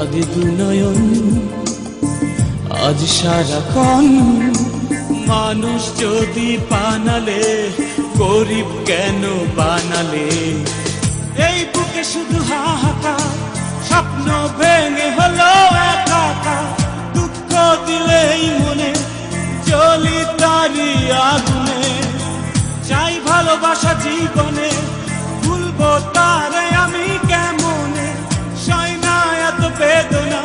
কাঁদে দুনয়ন আজ সারাক্ষণ। মানুষ যদি বানালে গরিব কেন বানালে? এই বুকে শুধু হাহাকার, স্বপ্ন ভেঙে হলো একাকার। দুঃখ দিলেই মনে জ্বলি তারি আগুনে। চাই ভালোবাসা জীবনে, ভুলবো তারে আমি কেমনে? সয় না এত বেদনা,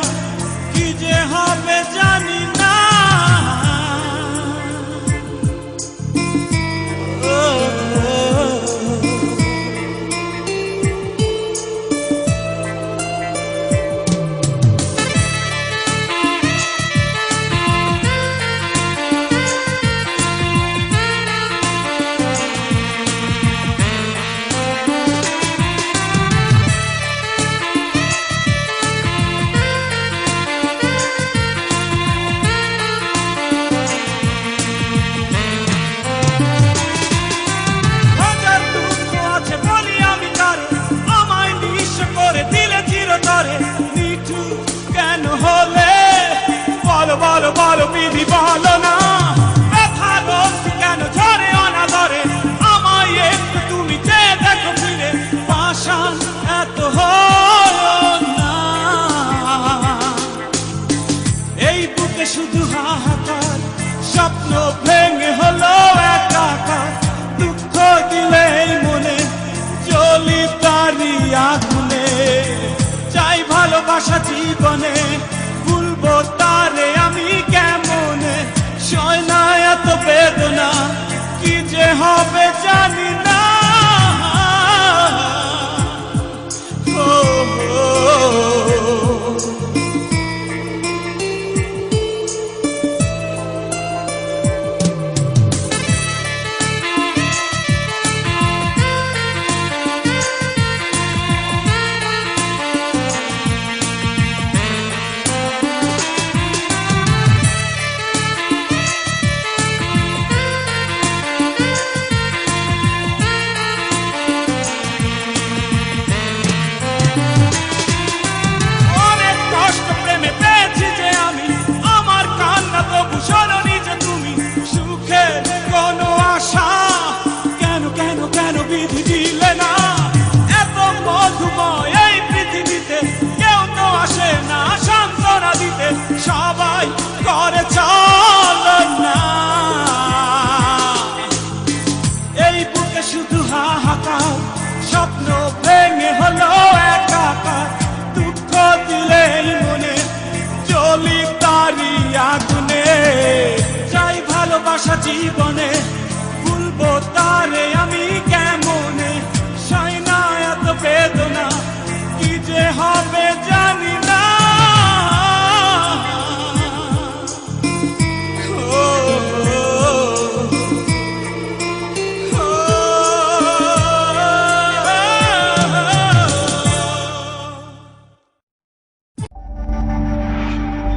কি যে হবে জানি না। কেন হলে বলো বলো বলো বিধি বলো না। ব্যথালো কেন ঝরে অনাদরে? আমায় একটু তুমি চেয়ে দেখো ফিরে। পাষাণ এত হলো না। এই বুকে শুধু হাহাকার, স্বপ্ন ভেঙে হলো একাকার। দুঃখ দিলেই মনে জ্বলি তারি আগুনে। চাই ভালোবাসা জীবনে, ভুলবো তারে আমি কেমনে? সয় না এত বেদনা, কি যে হবে জানি না।